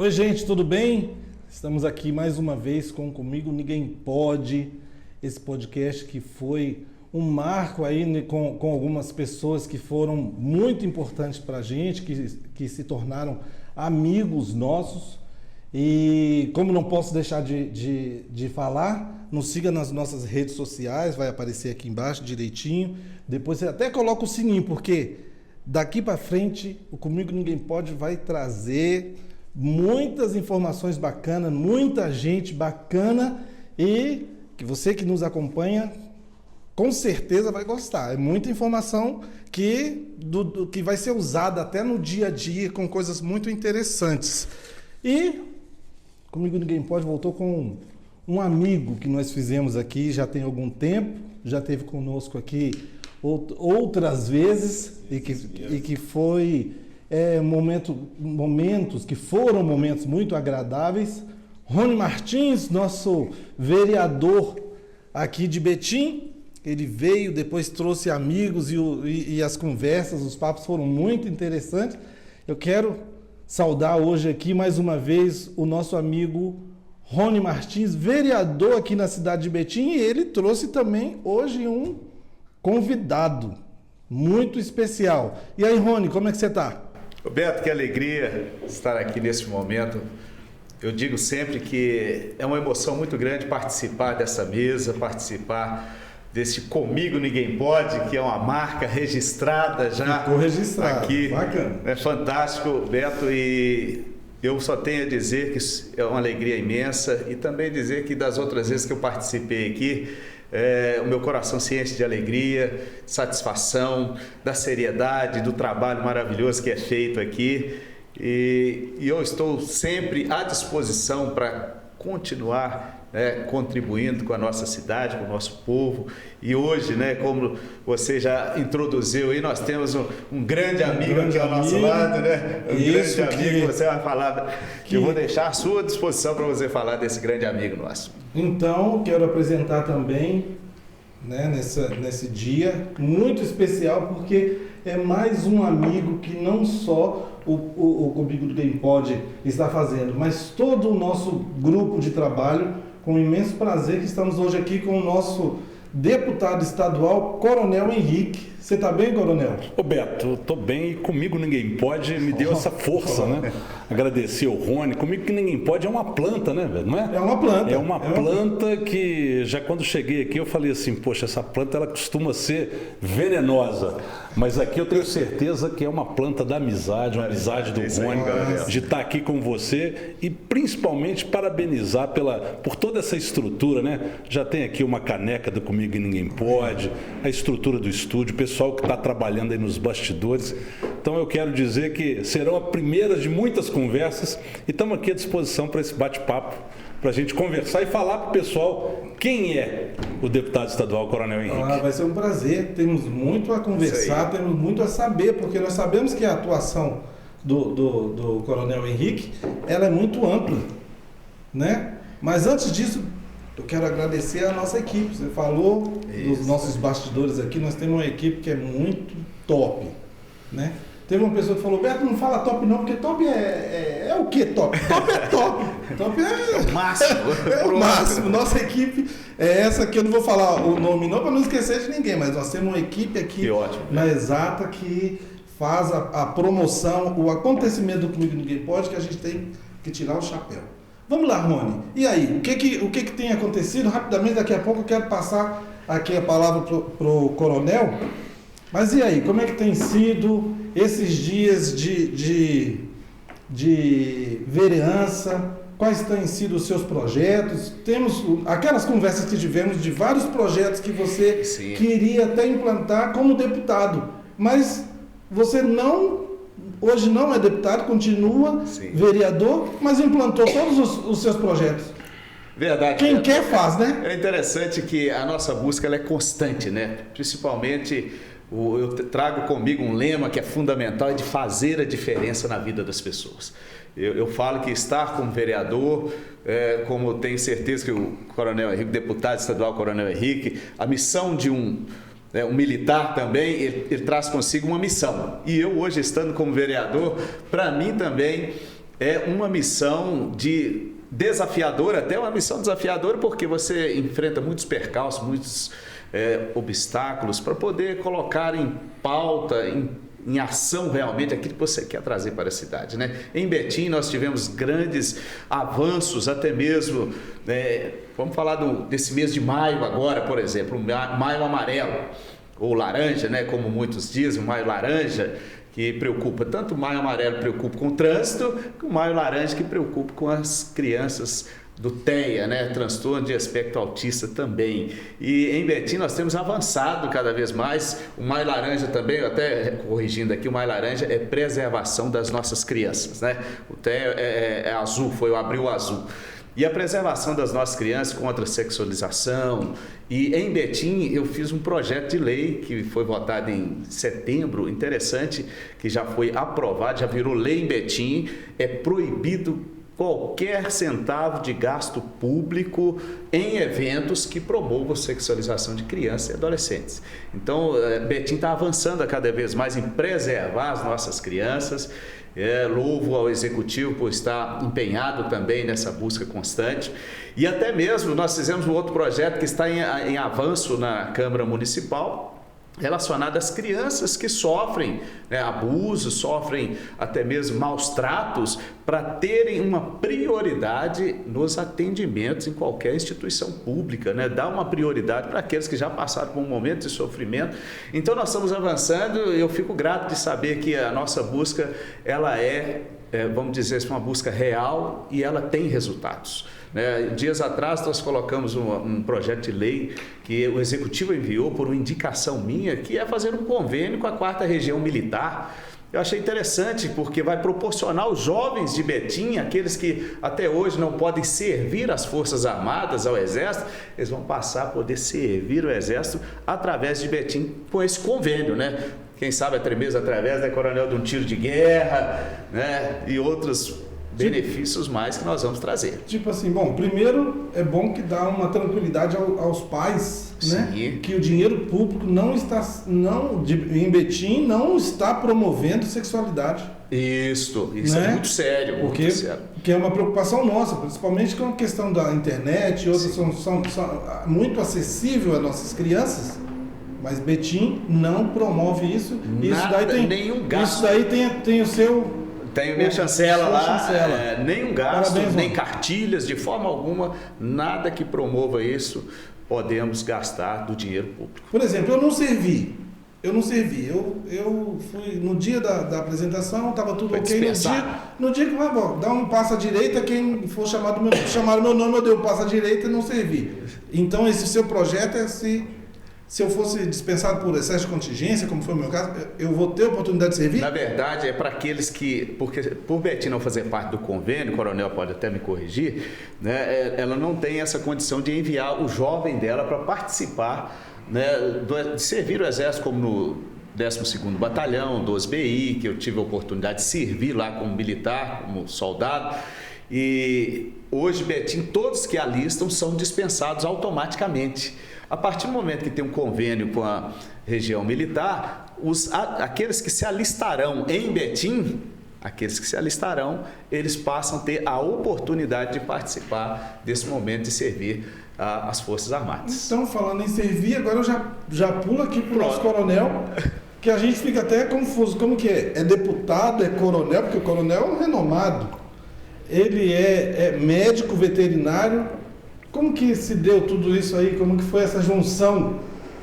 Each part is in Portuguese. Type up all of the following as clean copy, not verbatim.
Oi, gente, tudo bem? Estamos aqui mais uma vez com Comigo Ninguém Pode, esse podcast que foi um marco aí com algumas pessoas que foram muito importantes para a gente, que se tornaram amigos nossos. E como não posso deixar de falar, nos siga nas nossas redes sociais, vai aparecer aqui embaixo direitinho. Depois você até coloca o sininho, porque daqui para frente o Comigo Ninguém Pode vai trazer muitas informações bacanas, muita gente bacana, e que você que nos acompanha com certeza vai gostar. É muita informação que vai ser usada até no dia a dia com coisas muito interessantes. E Comigo Ninguém Pode voltou com um amigo que nós fizemos aqui já tem algum tempo, já esteve conosco aqui outras vezes e que foi momentos que foram momentos muito agradáveis. Rony Martins, nosso vereador aqui de Betim, ele veio, depois trouxe amigos e as conversas, os papos foram muito interessantes. Eu quero saudar hoje aqui mais uma vez o nosso amigo Rony Martins, vereador aqui na cidade de Betim, e ele trouxe também hoje um convidado muito especial. E aí, Rony, como é que você está? Roberto, que alegria estar aqui nesse momento. Eu digo sempre que é uma emoção muito grande participar dessa mesa, participar desse Comigo Ninguém Pode, que é uma marca registrada já. Ficou registrado, aqui. Bacana. É fantástico, Beto, e eu só tenho a dizer que é uma alegria imensa, e também dizer que das outras vezes que eu participei aqui, o meu coração se enche de alegria, satisfação, da seriedade, do trabalho maravilhoso que é feito aqui, e eu estou sempre à disposição para continuar contribuindo com a nossa cidade, com o nosso povo. E hoje, como você já introduziu aí, nós temos um grande amigo aqui ao nosso lado, grande amigo, você vai falar, que eu vou deixar à sua disposição para você falar desse grande amigo nosso. Então, quero apresentar também, nesse dia muito especial, porque é mais um amigo que não só o Comigo Ninguém Pode está fazendo, mas todo o nosso grupo de trabalho, com imenso prazer que estamos hoje aqui com o nosso deputado estadual, Coronel Henrique. Você está bem, Coronel? Ô Beto, estou bem, e Comigo Ninguém Pode me deu essa força, né? Agradecer ao Rony. Comigo que Ninguém Pode é uma planta, né, velho? Não é? É uma planta. É uma planta que, já quando cheguei aqui, eu falei assim, poxa, essa planta ela costuma ser venenosa, mas aqui eu tenho certeza que é uma planta da amizade, uma amizade do Rony, de estar aqui com você, e principalmente parabenizar por toda essa estrutura, né? Já tem aqui uma caneca do Comigo Ninguém Pode, a estrutura do estúdio, o pessoal que está trabalhando aí nos bastidores. Então eu quero dizer que serão a primeira de muitas conversas, e estamos aqui à disposição para esse bate-papo, para a gente conversar e falar para o pessoal quem é o deputado estadual Coronel Henrique. Vai ser um prazer, temos muito a conversar, temos muito a saber, porque nós sabemos que a atuação do Coronel Henrique, ela é muito ampla, né? Mas antes disso, eu quero agradecer a nossa equipe. Você falou dos nossos bastidores aqui, nós temos uma equipe que é muito top, né? Teve uma pessoa que falou, Beto, não fala top não, porque top é o que top? Top é top. Top é o máximo. É o máximo. Nossa equipe é essa aqui, eu não vou falar o nome não para não esquecer de ninguém, mas nós temos uma equipe aqui na Exata que faz a promoção, o acontecimento do Comigo Ninguém Pode, que a gente tem que tirar o chapéu. Vamos lá, Rony. E aí, o que tem acontecido? Rapidamente, daqui a pouco eu quero passar aqui a palavra pro Coronel. Mas e aí, como é que tem sido esses dias de vereança? Quais têm sido os seus projetos? Temos aquelas conversas que tivemos de vários projetos que você queria até implantar como deputado, mas você hoje não é deputado, continua vereador, mas implantou todos os seus projetos. Verdade. Quem quer faz, né? É interessante que a nossa busca ela é constante, né? Principalmente, eu trago comigo um lema que é fundamental, é de fazer a diferença na vida das pessoas. Eu falo que estar como vereador, como tenho certeza que o Coronel Henrique, deputado estadual Coronel Henrique, a missão de um militar também, ele traz consigo uma missão. E eu hoje, estando como vereador, para mim também é uma missão desafiadora, até uma missão desafiadora, porque você enfrenta muitos percalços, muitos obstáculos para poder colocar em pauta, em ação realmente aquilo que você quer trazer para a cidade, né? Em Betim nós tivemos grandes avanços, até mesmo, vamos falar desse mês de maio agora, por exemplo, maio amarelo, ou laranja, né? Como muitos dizem, o maio laranja, que preocupa, tanto o maio amarelo preocupa com o trânsito, como o maio laranja que preocupa com as crianças do TEA, né? Transtorno de espectro autista também. E em Betim nós temos avançado cada vez mais. O Maio Laranja também, até corrigindo aqui, o Maio Laranja é preservação das nossas crianças, né? O TEA é azul, foi o Abril Azul. E a preservação das nossas crianças contra a sexualização. E em Betim eu fiz um projeto de lei que foi votado em setembro, interessante, que já foi aprovado, já virou lei em Betim. É proibido qualquer centavo de gasto público em eventos que promovam sexualização de crianças e adolescentes. Então, Betim está avançando cada vez mais em preservar as nossas crianças. Louvo ao Executivo por estar empenhado também nessa busca constante. E até mesmo nós fizemos um outro projeto que está em avanço na Câmara Municipal, relacionado às crianças que sofrem abusos, sofrem até mesmo maus tratos, para terem uma prioridade nos atendimentos em qualquer instituição pública, né? Dar uma prioridade para aqueles que já passaram por um momento de sofrimento. Então nós estamos avançando, eu fico grato de saber que a nossa busca, ela vamos dizer assim, uma busca real e ela tem resultados. Dias atrás nós colocamos um projeto de lei que o Executivo enviou por uma indicação minha, que é fazer um convênio com a 4ª Região Militar. Eu achei interessante porque vai proporcionar aos jovens de Betim, aqueles que até hoje não podem servir às Forças Armadas, ao Exército, eles vão passar a poder servir o Exército através de Betim com esse convênio, né? Quem sabe até mesmo através da Coronel de um Tiro de Guerra, né? E outros benefícios mais que nós vamos trazer. Tipo assim, bom, primeiro é bom que dá uma tranquilidade aos pais, né? Que o dinheiro público em Betim não está promovendo sexualidade. Isso né? É muito sério. Porque é uma preocupação nossa, principalmente com a questão da internet, outras são muito acessível às nossas crianças. Mas Betim não promove isso. Isso daí tem nenhum gasto. Isso daí tem o seu... Tem minha chancela lá, chancela. Nenhum gasto, Parabéns, nem cartilhas, de forma alguma, nada que promova isso, podemos gastar do dinheiro público. Por exemplo, eu não servi. Eu fui no dia da apresentação, estava tudo ok. No dia que vai dar um passo à direita, quem for chamaram meu nome, eu dei um passo à direita e não servi. Então, esse seu projeto é se eu fosse dispensado por excesso de contingência, como foi o meu caso, eu vou ter a oportunidade de servir? Na verdade, é para aqueles que, porque por Betim não fazer parte do convênio, o coronel pode até me corrigir, né, ela não tem essa condição de enviar o jovem dela para participar, né, de servir o Exército, como no 12º Batalhão, 12BI, que eu tive a oportunidade de servir lá como militar, como soldado. E hoje, Betim, todos que alistam são dispensados automaticamente. A partir do momento que tem um convênio com a região militar, aqueles que se alistarão em Betim, eles passam a ter a oportunidade de participar desse momento de servir as Forças Armadas. Então, falando em servir, agora eu já pulo aqui para o nosso coronel, que a gente fica até confuso. Como que é? É deputado, é coronel? Porque o coronel é um renomado. Ele é médico veterinário. Como que se deu tudo isso aí? Como que foi essa junção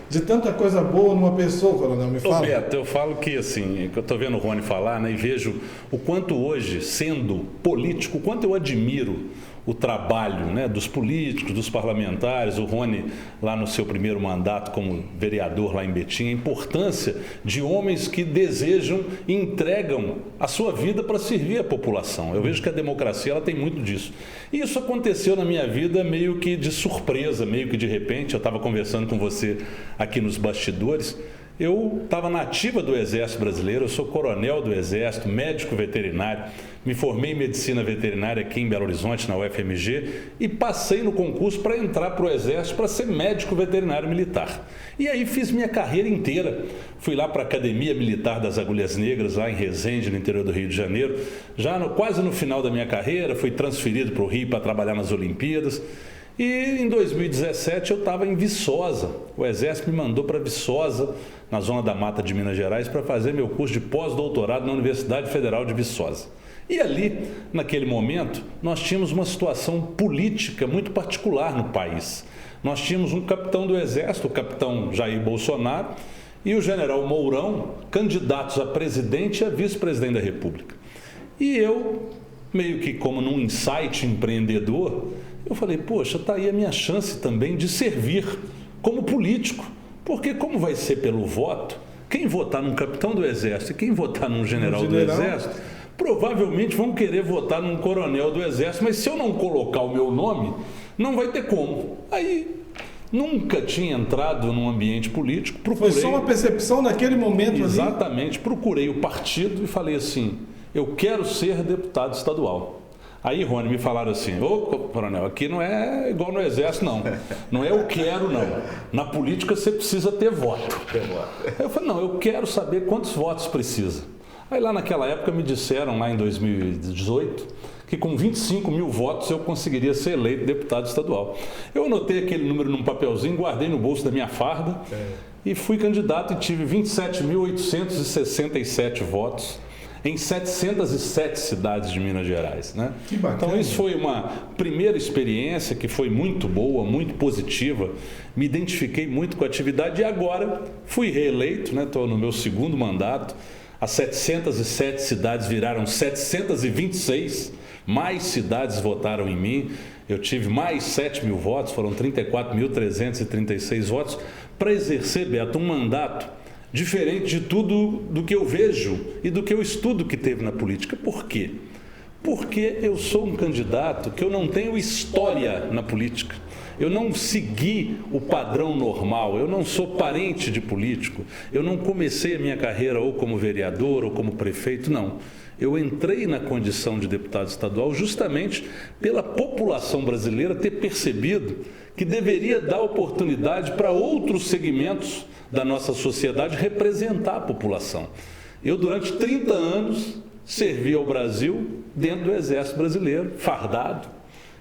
de tanta coisa boa numa pessoa, coronel? Me fala. Beto, eu falo que assim, que eu estou vendo o Rony falar, né, e vejo o quanto hoje, sendo político, o quanto eu admiro o trabalho, né, dos políticos, dos parlamentares, o Rony lá no seu primeiro mandato como vereador lá em Betim, a importância de homens que desejam e entregam a sua vida para servir a população. Eu vejo que a democracia ela tem muito disso. E isso aconteceu na minha vida meio que de surpresa, meio que de repente. Eu estava conversando com você aqui nos bastidores. Eu estava na ativa do Exército Brasileiro, eu sou coronel do Exército, médico veterinário, me formei em medicina veterinária aqui em Belo Horizonte, na UFMG, e passei no concurso para entrar para o Exército para ser médico veterinário militar. E aí fiz minha carreira inteira. Fui lá para a Academia Militar das Agulhas Negras, lá em Resende, no interior do Rio de Janeiro. Quase no final da minha carreira, fui transferido para o Rio para trabalhar nas Olimpíadas. E em 2017 eu estava em Viçosa. O Exército me mandou para Viçosa, na zona da Mata de Minas Gerais, para fazer meu curso de pós-doutorado na Universidade Federal de Viçosa. E ali, naquele momento, nós tínhamos uma situação política muito particular no país. Nós tínhamos um capitão do Exército, o capitão Jair Bolsonaro, e o general Mourão, candidatos a presidente e a vice-presidente da República. E eu, meio que como num insight empreendedor, eu falei, poxa, está aí a minha chance também de servir como político. Porque como vai ser pelo voto, quem votar num capitão do Exército e quem votar num general do Exército, provavelmente vão querer votar num coronel do Exército, mas se eu não colocar o meu nome, não vai ter como. Aí, nunca tinha entrado num ambiente político, procurei... Foi só uma percepção naquele momento. Exatamente, procurei o partido e falei assim, eu quero ser deputado estadual. Aí, Rony, me falaram assim, ô coronel, aqui não é igual no Exército, não. Não é eu quero, não. Na política você precisa ter voto. Eu falei, não, eu quero saber quantos votos precisa. Aí lá naquela época me disseram, lá em 2018, que com 25 mil votos eu conseguiria ser eleito deputado estadual. Eu anotei aquele número num papelzinho, guardei no bolso da minha farda e fui candidato e tive 27.867 votos em 707 cidades de Minas Gerais, né? Que bacana. Então isso foi uma primeira experiência que foi muito boa, muito positiva, me identifiquei muito com a atividade e agora fui reeleito, né? Estou no meu segundo mandato, as 707 cidades viraram 726, mais cidades votaram em mim, eu tive mais 7 mil votos, foram 34.336 votos, para exercer, Beto, um mandato diferente de tudo do que eu vejo e do que eu estudo que teve na política. Por quê? Porque eu sou um candidato que eu não tenho história na política. Eu não segui o padrão normal, eu não sou parente de político, eu não comecei a minha carreira ou como vereador ou como prefeito, não. Eu entrei na condição de deputado estadual justamente pela população brasileira ter percebido que deveria dar oportunidade para outros segmentos da nossa sociedade representar a população. Eu, durante 30 anos, servi ao Brasil dentro do Exército Brasileiro, fardado.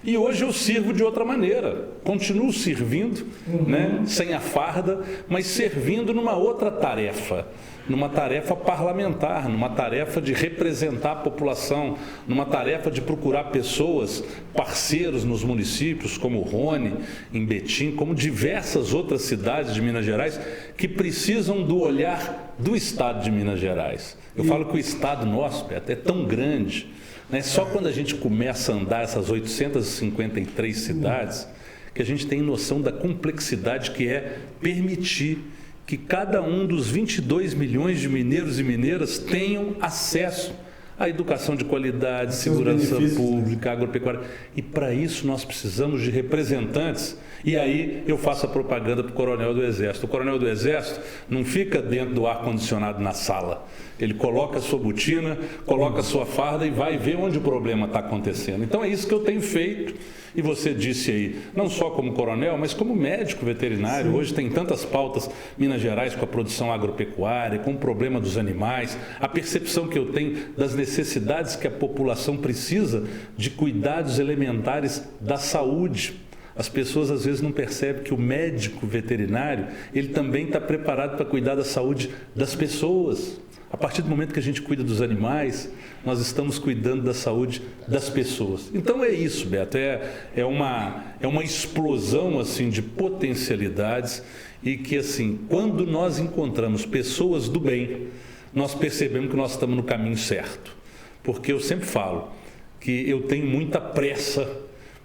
E hoje eu sirvo de outra maneira. Continuo servindo, né, sem a farda, mas servindo numa outra tarefa. Numa tarefa parlamentar, numa tarefa de representar a população, numa tarefa de procurar pessoas, parceiros nos municípios, como Rony, em Betim, como diversas outras cidades de Minas Gerais, que precisam do olhar do Estado de Minas Gerais. Eu falo que o Estado nosso, Beto, é tão grande, né? Só quando a gente começa a andar essas 853 cidades, que a gente tem noção da complexidade que é permitir que cada um dos 22 milhões de mineiros e mineiras tenham acesso à educação de qualidade, segurança pública, agropecuária. E para isso nós precisamos de representantes. E aí eu faço a propaganda para o coronel do Exército. O coronel do Exército não fica dentro do ar-condicionado na sala. Ele coloca a sua botina, coloca a sua farda e vai ver onde o problema está acontecendo. Então é isso que eu tenho feito. E você disse aí, não só como coronel, mas como médico veterinário. Sim. Hoje tem tantas pautas, Minas Gerais com a produção agropecuária, com o problema dos animais, a percepção que eu tenho das necessidades que a população precisa de cuidados elementares da saúde. As pessoas às vezes não percebem que o médico veterinário, ele também está preparado para cuidar da saúde das pessoas. A partir do momento que a gente cuida dos animais, nós estamos cuidando da saúde das pessoas. Então é isso, Beto, é uma explosão assim, de potencialidades e que assim, quando nós encontramos pessoas do bem, nós percebemos que nós estamos no caminho certo. Porque eu sempre falo que eu tenho muita pressa,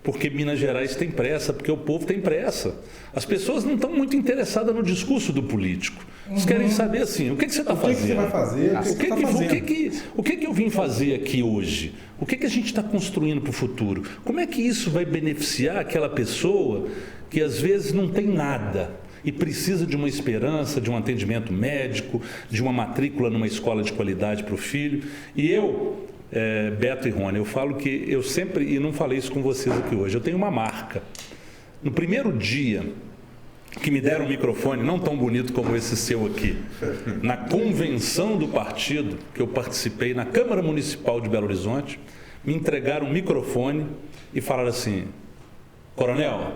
porque Minas Gerais tem pressa, porque o povo tem pressa. As pessoas não estão muito interessadas no discurso do político. Eles querem saber assim, o que você está fazendo? O que você vai fazer? O que eu vim fazer aqui hoje? O que a gente está construindo para o futuro? Como é que isso vai beneficiar aquela pessoa que às vezes não tem nada e precisa de uma esperança, de um atendimento médico, de uma matrícula numa escola de qualidade para o filho. E eu, Beto e Rony, eu falo que eu sempre, e não falei isso com vocês aqui hoje, eu tenho uma marca. No primeiro dia que me deram um microfone, não tão bonito como esse seu aqui, na convenção do partido que eu participei na Câmara Municipal de Belo Horizonte, me entregaram um microfone e falaram assim: Coronel,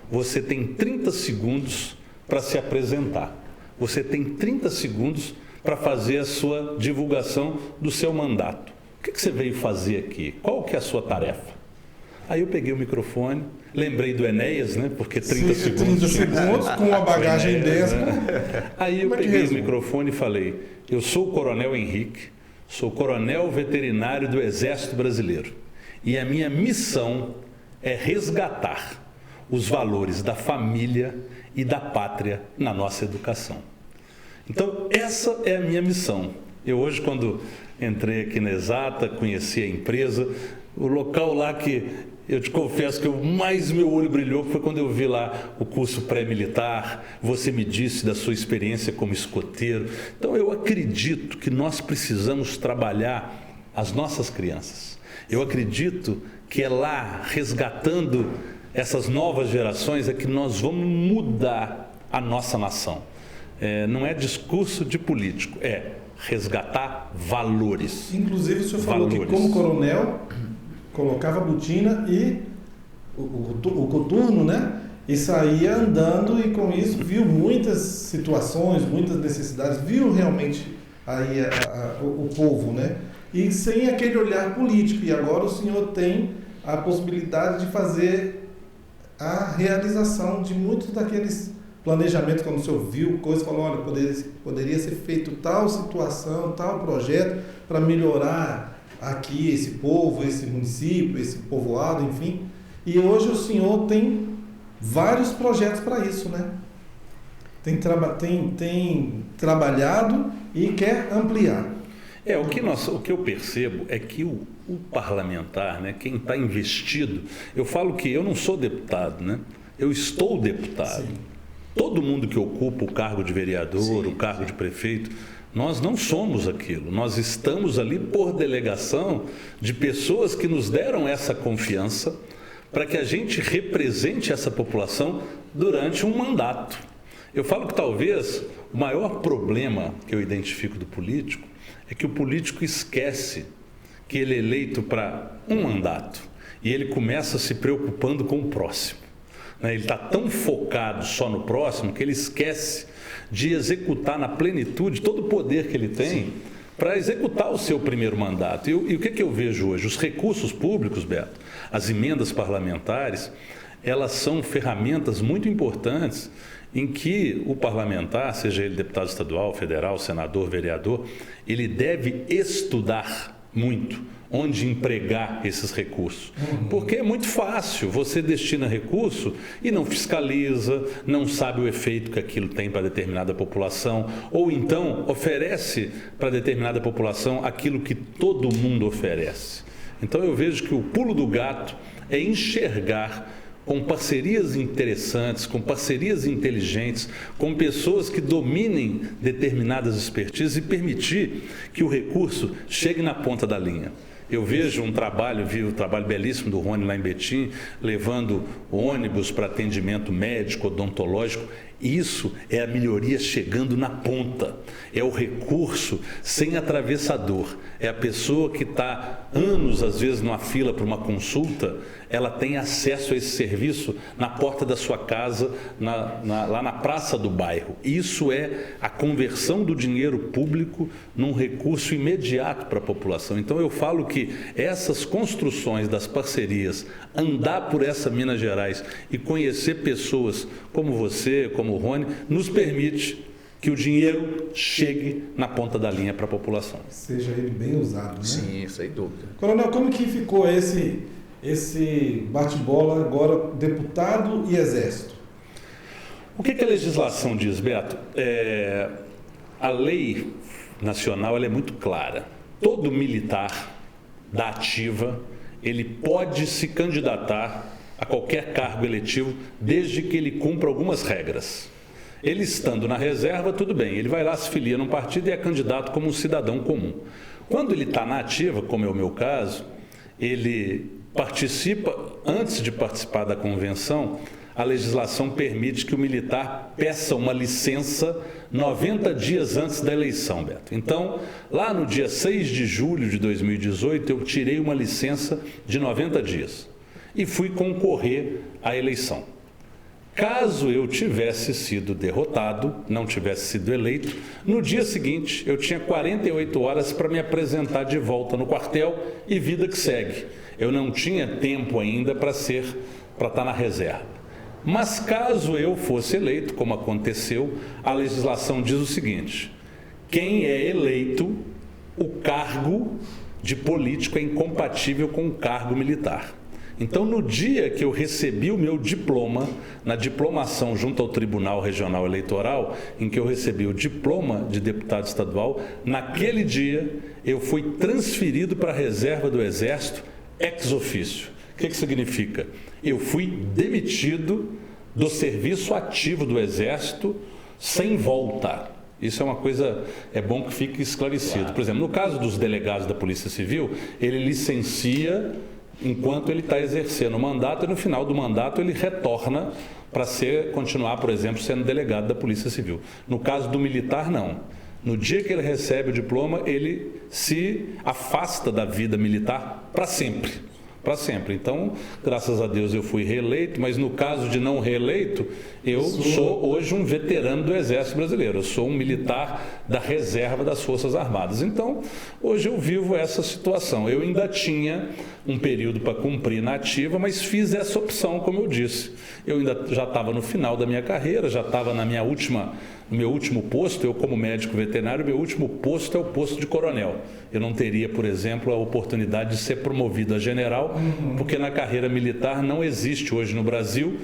você tem 30 segundos para se apresentar. Você tem 30 segundos para fazer a sua divulgação do seu mandato. O que você veio fazer aqui? Qual que é a sua tarefa? Aí eu peguei o microfone, lembrei do Enéas, né? Porque 30 segundos. 30 segundos com uma bagagem dessa. Aí eu peguei o microfone e falei: eu sou o Coronel Henrique, sou coronel veterinário do Exército Brasileiro. E a minha missão é resgatar os valores da família e da pátria na nossa educação. Então, essa é a minha missão. Eu hoje, quando entrei aqui na Exata, conheci a empresa, o local lá que eu te confesso que mais meu olho brilhou foi quando eu vi lá o curso pré-militar, você me disse da sua experiência como escoteiro. Então, eu acredito que nós precisamos trabalhar as nossas crianças. Eu acredito que é lá, resgatando essas novas gerações, é que nós vamos mudar a nossa nação. Não é discurso de político, é resgatar valores. Inclusive, o senhor falou que como coronel colocava a botina e o coturno, né? E saía andando, e com isso viu muitas situações, muitas necessidades, viu realmente aí o povo, né? E sem aquele olhar político. E agora o senhor tem a possibilidade de fazer a realização de muitos daqueles planejamentos, quando o senhor viu coisas, falou: olha, poderia ser feito tal situação, tal projeto para melhorar aqui esse povo, esse município, esse povoado, enfim. E hoje o senhor tem vários projetos para isso, né? Tem trabalhado e quer ampliar. O que eu percebo é que o parlamentar, né, quem está investido, eu falo que eu não sou deputado, né? Eu estou deputado. Sim. Todo mundo que ocupa o cargo de vereador, sim, o cargo de prefeito, nós não somos aquilo. Nós estamos ali por delegação de pessoas que nos deram essa confiança para que a gente represente essa população durante um mandato. Eu falo que talvez o maior problema que eu identifico do político é que o político esquece que ele é eleito para um mandato e ele começa se preocupando com o próximo. Ele está tão focado só no próximo que ele esquece de executar na plenitude todo o poder que ele tem para executar o seu primeiro mandato. E o que eu vejo hoje? Os recursos públicos, Beto, as emendas parlamentares, elas são ferramentas muito importantes em que o parlamentar, seja ele deputado estadual, federal, senador, vereador, ele deve estudar muito onde empregar esses recursos. Porque é muito fácil, você destina recurso e não fiscaliza, não sabe o efeito que aquilo tem para determinada população, ou então oferece para determinada população aquilo que todo mundo oferece. Então eu vejo que o pulo do gato é enxergar com parcerias interessantes, com parcerias inteligentes, com pessoas que dominem determinadas expertises e permitir que o recurso chegue na ponta da linha. Eu vejo vi o trabalho belíssimo do Rony lá em Betim, levando ônibus para atendimento médico, odontológico. Isso é a melhoria chegando na ponta, é o recurso sem atravessador, é a pessoa que está anos, às vezes, numa fila para uma consulta, ela tem acesso a esse serviço na porta da sua casa, lá na praça do bairro. Isso é a conversão do dinheiro público num recurso imediato para a população. Então eu falo que essas construções das parcerias, andar por essa Minas Gerais e conhecer pessoas como você, como o Rony, nos permite que o dinheiro chegue na ponta da linha para a população. Seja ele bem usado, né? Sim, sem dúvida. Coronel, como que ficou esse bate-bola agora, deputado e exército? O que a legislação diz, Beto? A lei nacional ela é muito clara. Todo militar da ativa, ele pode se candidatar a qualquer cargo eletivo, desde que ele cumpra algumas regras. Ele estando na reserva, tudo bem, ele vai lá, se filia num partido e é candidato como um cidadão comum. Quando ele está na ativa, como é o meu caso, ele participa, antes de participar da convenção, a legislação permite que o militar peça uma licença 90 dias antes da eleição, Beto. Então, lá no dia 6 de julho de 2018, eu tirei uma licença de 90 dias e fui concorrer à eleição. Caso eu tivesse sido derrotado, não tivesse sido eleito, no dia seguinte eu tinha 48 horas para me apresentar de volta no quartel e vida que segue. Eu não tinha tempo ainda para estar na reserva. Mas caso eu fosse eleito, como aconteceu, a legislação diz o seguinte: quem é eleito, o cargo de político é incompatível com o cargo militar. Então, no dia que eu recebi o meu diploma, na diplomação junto ao Tribunal Regional Eleitoral, em que eu recebi o diploma de deputado estadual, naquele dia eu fui transferido para a reserva do Exército ex officio. O que significa? Eu fui demitido do serviço ativo do Exército sem volta. Isso é uma coisa, é bom que fique esclarecido. Por exemplo, no caso dos delegados da Polícia Civil, ele licencia enquanto ele está exercendo o mandato e no final do mandato ele retorna para continuar, por exemplo, sendo delegado da Polícia Civil. No caso do militar, não. No dia que ele recebe o diploma, ele se afasta da vida militar para sempre. Para sempre. Então, graças a Deus eu fui reeleito, mas no caso de não reeleito, eu sou hoje um veterano do Exército Brasileiro, eu sou um militar da reserva das Forças Armadas. Então, hoje eu vivo essa situação. Eu ainda tinha um período para cumprir na ativa, mas fiz essa opção, como eu disse. Eu ainda já estava no final da minha carreira, já estava no meu último posto, eu como médico veterinário, meu último posto é o posto de coronel. Eu não teria, por exemplo, a oportunidade de ser promovido a general, porque na carreira militar não existe hoje no Brasil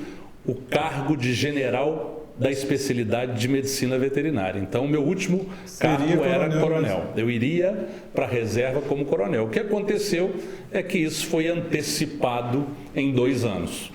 o cargo de general da especialidade de medicina veterinária. Então, o meu último cargo era coronel. Eu iria para a reserva como coronel. O que aconteceu é que isso foi antecipado em 2 anos.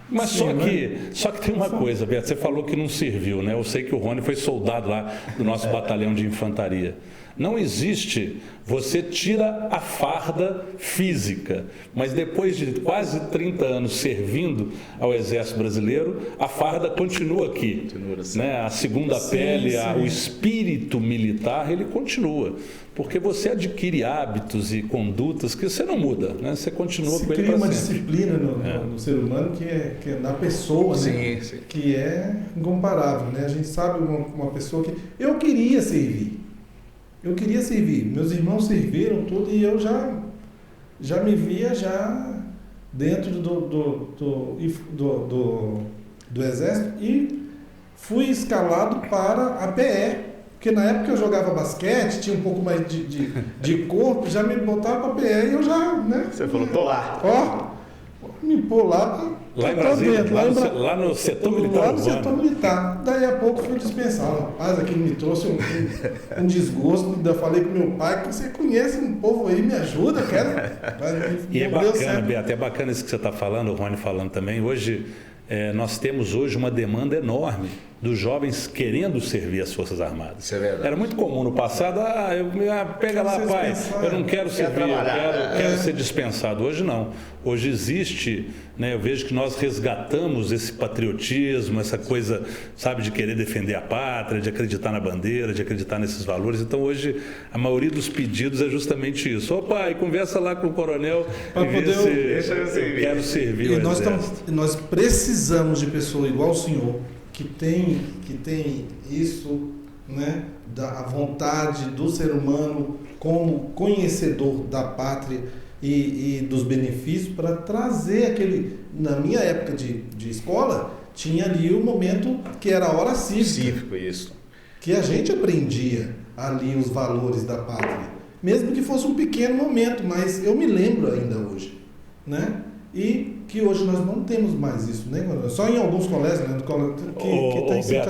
Mas só que tem uma coisa, Beto, você falou que não serviu, né? Eu sei que o Rony foi soldado lá do nosso batalhão de infantaria. Não existe, você tira a farda física, mas depois de quase 30 anos servindo ao Exército Brasileiro, a farda continua aqui. Né? A segunda pele, o espírito militar, ele continua. Porque você adquire hábitos e condutas que você não muda, né? Você continua com ele para sempre. Cria uma disciplina no ser humano que é na pessoa, né? Sim. Que é incomparável, né? A gente sabe uma pessoa que... Eu queria servir. Meus irmãos serviram tudo e eu já me via dentro do Exército e fui escalado para a PE. Porque na época eu jogava basquete, tinha um pouco mais de corpo, já me botava para PE e eu já, né? Você falou, tô lá. Me pôr lá em Brasília, lá no setor militar. Lá no setor militar. Daí a pouco fui dispensado. Rapaz, aquilo me trouxe um desgosto. Ainda falei com meu pai, que você conhece um povo aí, me ajuda, quero. E é bacana, Beto, é bacana isso que você está falando, o Rony falando também. Hoje, nós temos hoje uma demanda enorme dos jovens querendo servir as Forças Armadas. Isso é verdade. Era muito comum no passado, pega lá, pai, eu não quero servir, eu quero ser dispensado. Hoje não. Hoje existe, né, eu vejo que nós resgatamos esse patriotismo, essa coisa, sabe, de querer defender a pátria, de acreditar na bandeira, de acreditar nesses valores. Então hoje a maioria dos pedidos é justamente isso. Ô pai, conversa lá com o coronel e vê se eu quero servir o Exército. Nós precisamos de pessoa igual o senhor, que tem isso, né, da vontade do ser humano como conhecedor da pátria e dos benefícios, para trazer aquele... Na minha época de escola, tinha ali o momento que era a hora cívica. Isso. Que a gente aprendia ali os valores da pátria. Mesmo que fosse um pequeno momento, mas eu me lembro ainda hoje, né? E que hoje nós não temos mais isso, né? Só em alguns colégios, né? Beto,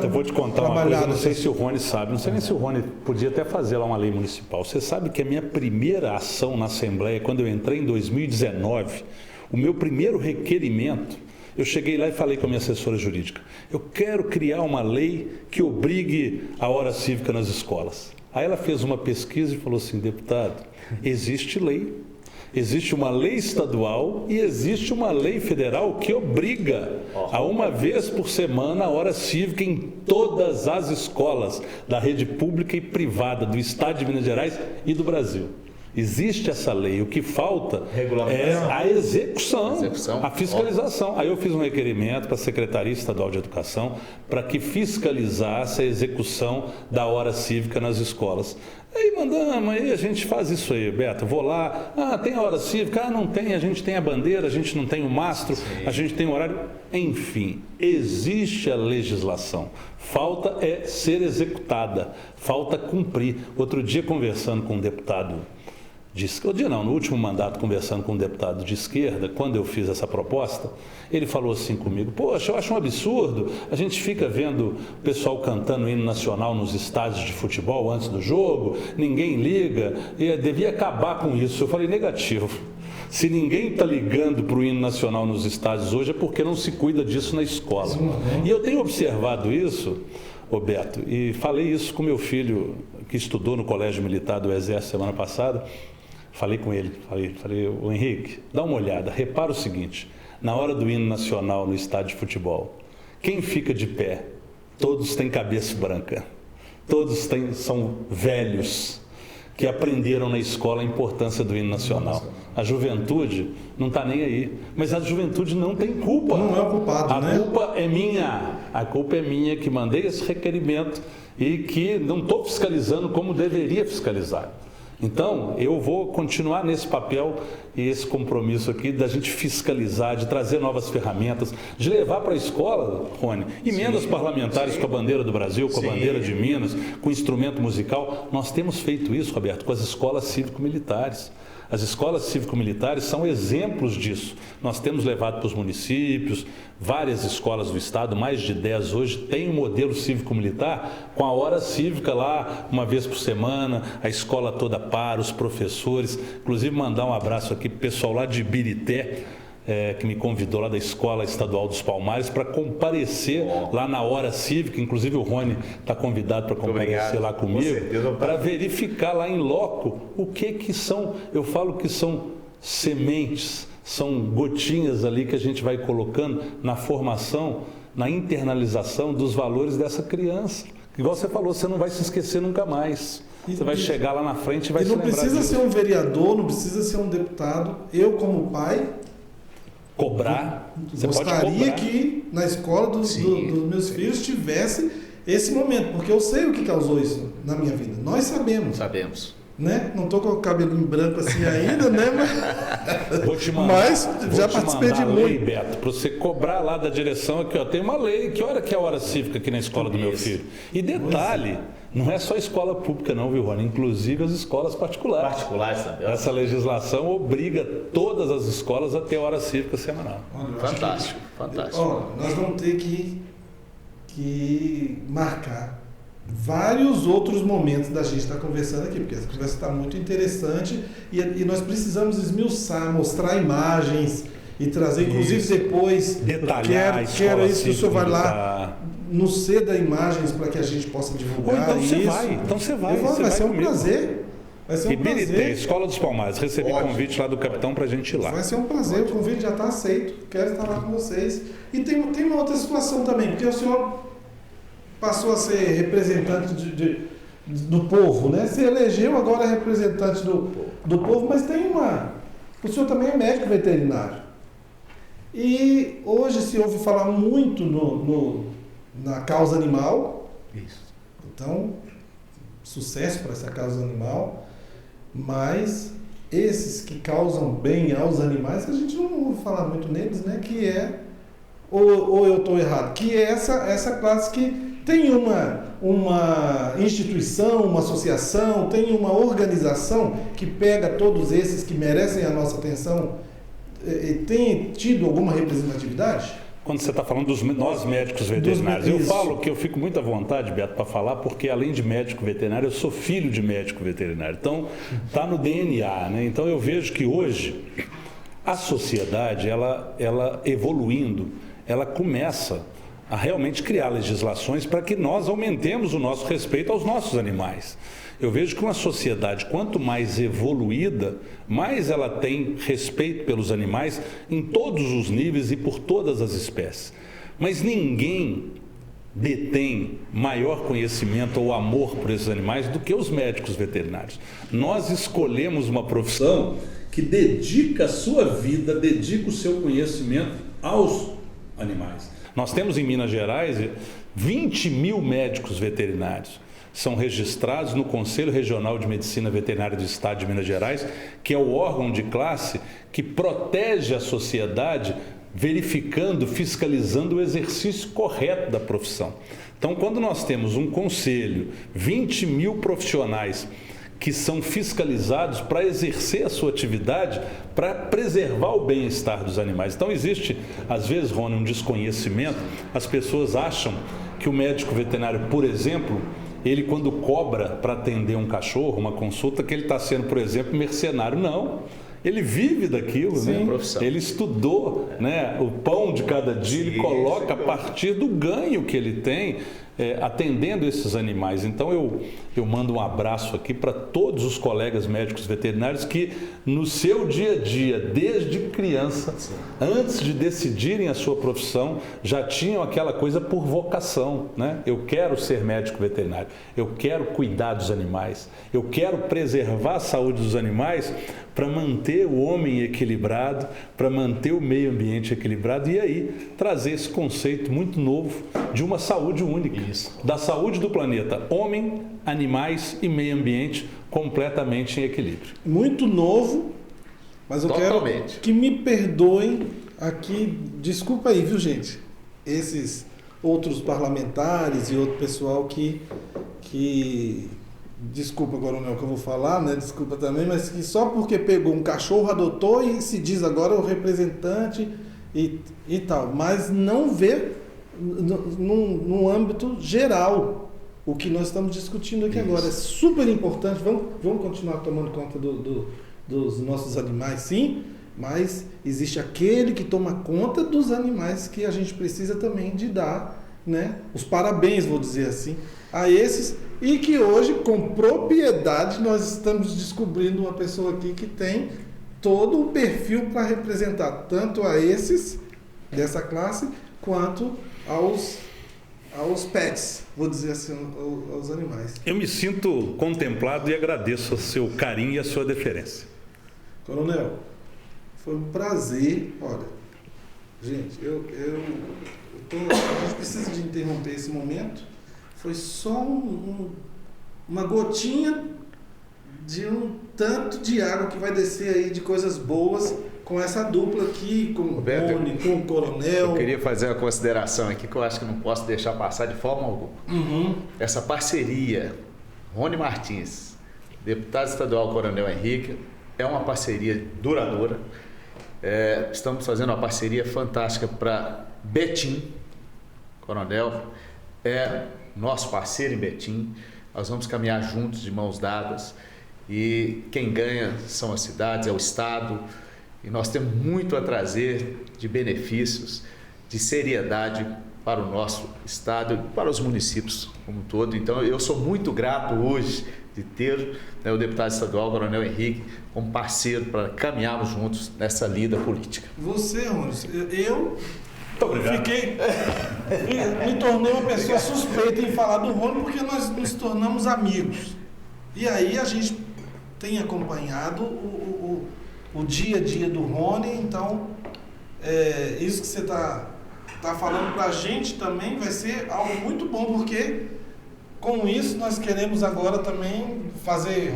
eu vou te contar uma coisa, não sei se o Rony sabe, não sei nem se o Rony podia até fazer lá uma lei municipal. Você sabe que a minha primeira ação na Assembleia, quando eu entrei em 2019, o meu primeiro requerimento, Eu cheguei lá e falei com a minha assessora jurídica, eu quero criar uma lei que obrigue a hora cívica nas escolas. Aí ela fez uma pesquisa e falou assim, deputado, existe lei. Existe uma lei estadual e existe uma lei federal que obriga a uma vez por semana a hora cívica em todas as escolas da rede pública e privada do Estado de Minas Gerais e do Brasil. Existe essa lei, o que falta é a execução, a fiscalização. Aí eu fiz um requerimento para a Secretaria Estadual de Educação para que fiscalizasse a execução da hora cívica nas escolas. Aí mandamos, aí a gente faz isso aí, Beto, vou lá, tem a hora cívica? Não tem, a gente tem a bandeira, a gente não tem o mastro, a gente tem o horário, enfim, existe a legislação, falta é ser executada, falta cumprir. Outro dia conversando com um deputado no último mandato, conversando com um deputado de esquerda, quando eu fiz essa proposta, ele falou assim comigo, poxa, eu acho um absurdo, a gente fica vendo o pessoal cantando o hino nacional nos estádios de futebol antes do jogo, ninguém liga, e devia acabar com isso. Eu falei, negativo. Se ninguém está ligando para o hino nacional nos estádios hoje, é porque não se cuida disso na escola. E eu tenho observado isso, Roberto, e falei isso com meu filho, que estudou no Colégio Militar do Exército semana passada. Falei com ele, falei, ô Henrique, dá uma olhada, repara o seguinte, na hora do hino nacional no estádio de futebol, quem fica de pé? Todos têm cabeça branca, todos são velhos, que aprenderam na escola a importância do hino nacional. A juventude não está nem aí, mas a juventude não tem culpa. Não é o culpado, né? A culpa é minha que mandei esse requerimento e que não estou fiscalizando como deveria fiscalizar. Então, eu vou continuar nesse papel e esse compromisso aqui da gente fiscalizar, de trazer novas ferramentas, de levar para a escola, Rony, emendas parlamentares com a bandeira do Brasil, com a bandeira de Minas, com instrumento musical. Nós temos feito isso, Roberto, com as escolas cívico-militares. As escolas cívico-militares são exemplos disso. Nós temos levado para os municípios, várias escolas do Estado, mais de 10 hoje, têm um modelo cívico-militar com a hora cívica lá, uma vez por semana, a escola toda para, os professores. Inclusive, mandar um abraço aqui para o pessoal lá de Ibirité, que me convidou lá da Escola Estadual dos Palmares para comparecer lá na hora cívica. Inclusive o Rony está convidado para comparecer lá comigo, para verificar lá em loco o que são, eu falo que são sementes, são gotinhas ali que a gente vai colocando na formação, na internalização dos valores dessa criança. Igual você falou, você não vai se esquecer nunca mais. Você vai chegar lá na frente e vai se lembrar disso. Não precisa ser um vereador, não precisa ser um deputado. Eu, como pai, cobrar. Você gostaria pode cobrar. Que na escola dos meus filhos tivesse esse momento, porque eu sei o que causou isso na minha vida. Nós sabemos. Né? Não estou com o cabelinho branco assim ainda, né? Mas já participei de muito. Lei, Beto, para você cobrar lá da direção aqui, ó, tem uma lei. Que hora que é a hora cívica aqui na escola do meu filho? E detalhe, não é só a escola pública não, viu, Rony? Inclusive as escolas particulares. Também. Essa legislação obriga todas as escolas a ter hora cívica semanal. Fantástico. Nós vamos ter que marcar vários outros momentos da gente estar conversando aqui, porque essa conversa está muito interessante e nós precisamos esmiuçar, mostrar imagens e trazer, inclusive depois, detalhar quero isso que o senhor vai lá no CEDA Imagens para que a gente possa divulgar isso. Então você vai. Vai ser um prazer. Vai ser um prazer. Escola dos Palmares, recebi convite lá do capitão para a gente ir lá. Vai ser um prazer, o convite já está aceito, quero estar lá com vocês. E tem uma outra situação também, porque o senhor passou a ser representante do povo, né? Se elegeu, agora é representante do povo, mas tem o senhor também é médico veterinário. E hoje se ouve falar muito na causa animal. Isso. Então, sucesso para essa causa animal, mas esses que causam bem aos animais, a gente não ouve falar muito neles, né? Que é, ou eu estou errado, que é essa classe que tem uma instituição, uma associação, tem uma organização que pega todos esses que merecem a nossa atenção. Tem tido alguma representatividade? Quando você está falando nós médicos veterinários, eu falo que eu fico muito à vontade, Beto, para falar, porque além de médico veterinário, eu sou filho de médico veterinário. Então, está no DNA, né? Então, eu vejo que hoje a sociedade, ela evoluindo, ela começa a realmente criar legislações para que nós aumentemos o nosso respeito aos nossos animais. Eu vejo que uma sociedade, quanto mais evoluída, mais ela tem respeito pelos animais em todos os níveis e por todas as espécies. Mas ninguém detém maior conhecimento ou amor por esses animais do que os médicos veterinários. Nós escolhemos uma profissão que dedica a sua vida, dedica o seu conhecimento aos animais. Nós temos em Minas Gerais 20 mil médicos veterinários. São registrados no Conselho Regional de Medicina Veterinária do Estado de Minas Gerais, que é o órgão de classe que protege a sociedade, verificando, fiscalizando o exercício correto da profissão. Então, quando nós temos um conselho, 20 mil profissionais que são fiscalizados para exercer a sua atividade, para preservar o bem-estar dos animais. Então, existe, às vezes, Rony, um desconhecimento. As pessoas acham que o médico veterinário, por exemplo, ele quando cobra para atender um cachorro, uma consulta, que ele está sendo, por exemplo, mercenário. Não, ele vive daquilo, né? Ele estudou, né? O pão de cada dia, ele coloca a partir do ganho que ele tem atendendo esses animais. Então eu mando um abraço aqui para todos os colegas médicos veterinários que no seu dia a dia, desde criança, antes de decidirem a sua profissão, já tinham aquela coisa por vocação, né? Eu quero ser médico veterinário, eu quero cuidar dos animais, eu quero preservar a saúde dos animais para manter o homem equilibrado, para manter o meio ambiente equilibrado e aí trazer esse conceito muito novo de uma saúde única. Isso. Da saúde do planeta, homem, animais e meio ambiente completamente em equilíbrio. Muito novo, mas eu quero que me perdoem aqui, desculpa aí, viu gente, esses outros parlamentares e outro pessoal que desculpa agora não é o que eu vou falar, né? Desculpa também, mas que só porque pegou um cachorro, adotou e se diz agora o representante e tal, mas não vê no âmbito geral o que nós estamos discutindo aqui agora. É super importante, vamos continuar tomando conta dos nossos animais, sim, mas existe aquele que toma conta dos animais que a gente precisa também de dar, né, os parabéns, vou dizer assim, a esses, e que hoje, com propriedade, nós estamos descobrindo uma pessoa aqui que tem todo o perfil para representar tanto a esses dessa classe, quanto aos pets, vou dizer assim, aos animais. Eu me sinto contemplado e agradeço o seu carinho e a sua deferência. Coronel, foi um prazer. Olha, gente, a gente precisa de interromper esse momento. Foi só uma gotinha de um tanto de água que vai descer aí de coisas boas com essa dupla aqui, com o Rony, com o Coronel. Eu queria fazer uma consideração aqui que eu acho que não posso deixar passar de forma alguma. Essa parceria, Rony Martins, deputado estadual Coronel Henrique, é uma parceria duradoura. Estamos fazendo uma parceria fantástica para Betim. Coronel é nosso parceiro em Betim. Nós vamos caminhar juntos, de mãos dadas. E quem ganha são as cidades, é o Estado. E nós temos muito a trazer de benefícios, de seriedade para o nosso Estado e para os municípios como um todo. Então, eu sou muito grato hoje de ter, né, o deputado estadual, Coronel Henrique, como parceiro para caminharmos juntos nessa lida política. Você, Rony, eu me tornei uma pessoa suspeita em falar do Rony porque nós nos tornamos amigos. E aí a gente tem acompanhado o dia a dia do Rony, então isso que você está falando para a gente também vai ser algo muito bom, porque com isso nós queremos agora também fazer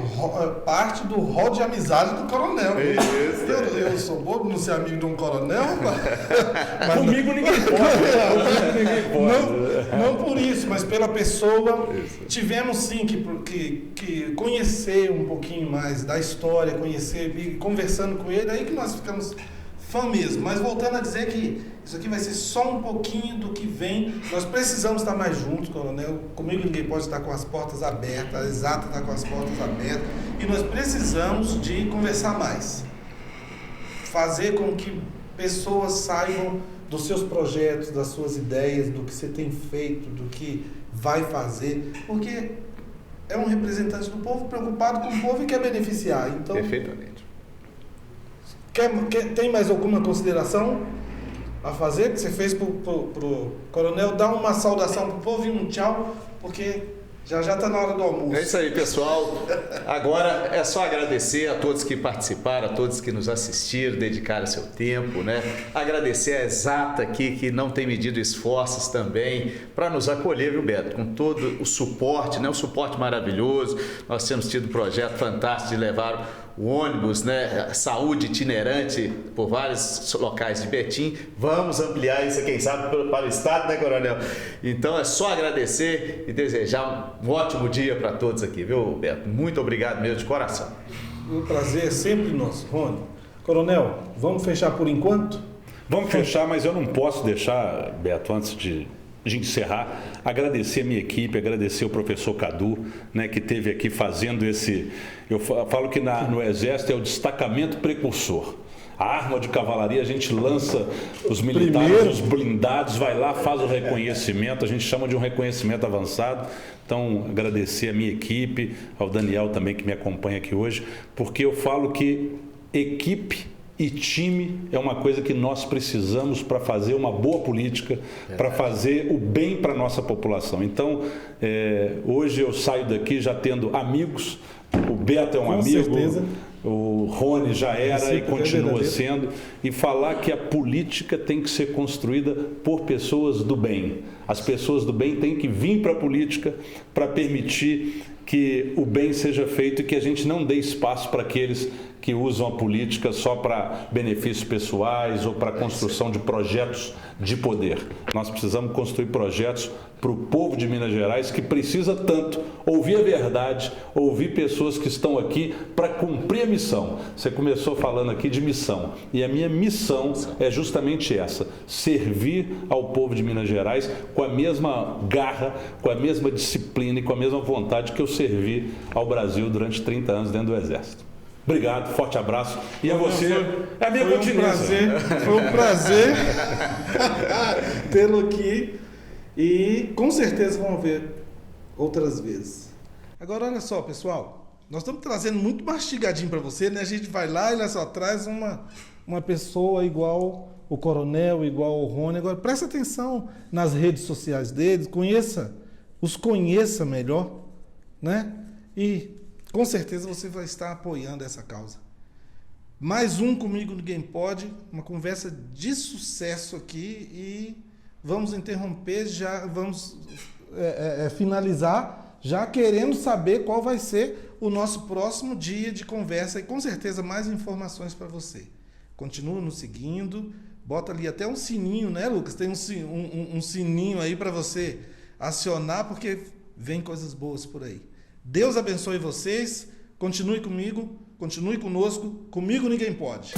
parte do rol de amizade do Coronel. Eu sou bobo não ser amigo de um coronel, mas comigo ninguém pode. Não por isso, mas pela pessoa. Tivemos sim que conhecer um pouquinho mais da história, conhecer e conversando com ele, aí que nós ficamos fã mesmo. Mas voltando a dizer que isso aqui vai ser só um pouquinho do que vem. Nós precisamos estar mais juntos, Coronel. Comigo ninguém pode estar com as portas abertas, a Exata está com as portas abertas. E nós precisamos de conversar mais. Fazer com que pessoas saibam dos seus projetos, das suas ideias, do que você tem feito, do que vai fazer, porque é um representante do povo, preocupado com o povo e quer beneficiar. Então, perfeitamente. Tem mais alguma consideração a fazer que você fez pro coronel? Dá uma saudação pro povo e um tchau, porque já está na hora do almoço. É isso aí, pessoal. Agora é só agradecer a todos que participaram, a todos que nos assistiram, dedicaram seu tempo, né? Agradecer a Exata aqui, que não tem medido esforços também para nos acolher, viu, Beto? Com todo o suporte, né? Um suporte maravilhoso. Nós temos tido um projeto fantástico de levar o ônibus, né? Saúde itinerante por vários locais de Betim. Vamos ampliar isso, quem sabe, para o estado, né, coronel? Então é só agradecer e desejar um ótimo dia para todos aqui, viu, Beto? Muito obrigado mesmo, de coração. Um prazer é sempre nosso, Rony. Coronel, vamos fechar por enquanto? Vamos fechar, mas eu não posso deixar, Beto, antes de encerrar, agradecer a minha equipe, agradecer o professor Cadu, né, que esteve aqui fazendo esse... Eu falo que no Exército é o destacamento precursor. A arma de cavalaria, a gente lança os militares, os blindados, vai lá, faz o reconhecimento, a gente chama de um reconhecimento avançado. Então, agradecer a minha equipe, ao Daniel também que me acompanha aqui hoje, porque eu falo que equipe e time é uma coisa que nós precisamos para fazer uma boa política, para fazer o bem para a nossa população. Então, hoje eu saio daqui já tendo amigos, o Beto é um amigo, certeza. O Rony já era e continua sendo, e falar que a política tem que ser construída por pessoas do bem. As pessoas do bem têm que vir para a política para permitir que o bem seja feito e que a gente não dê espaço para aqueles que usam a política só para benefícios pessoais ou para a construção de projetos de poder. Nós precisamos construir projetos para o povo de Minas Gerais, que precisa tanto ouvir a verdade, ouvir pessoas que estão aqui para cumprir a missão. Você começou falando aqui de missão, e a minha missão é justamente essa: servir ao povo de Minas Gerais com a mesma garra, com a mesma disciplina e com a mesma vontade que eu servi ao Brasil durante 30 anos dentro do Exército. Obrigado, forte abraço. E a você, é a minha continência. Foi um prazer tê-lo aqui e com certeza vamos ver outras vezes. Agora, olha só, pessoal, nós estamos trazendo muito mastigadinho para você, né? A gente vai lá e olha só, traz uma pessoa igual o coronel, igual o Rony. Agora, presta atenção nas redes sociais deles, os conheça melhor, né? E com certeza você vai estar apoiando essa causa. Mais um Comigo Ninguém Pode, uma conversa de sucesso aqui, e vamos interromper, já vamos finalizar, já querendo saber qual vai ser o nosso próximo dia de conversa e com certeza mais informações para você. Continua nos seguindo, bota ali até um sininho, né, Lucas? Tem um sininho aí para você acionar, porque vem coisas boas por aí. Deus abençoe vocês, continue comigo, continue conosco, Comigo Ninguém Pode.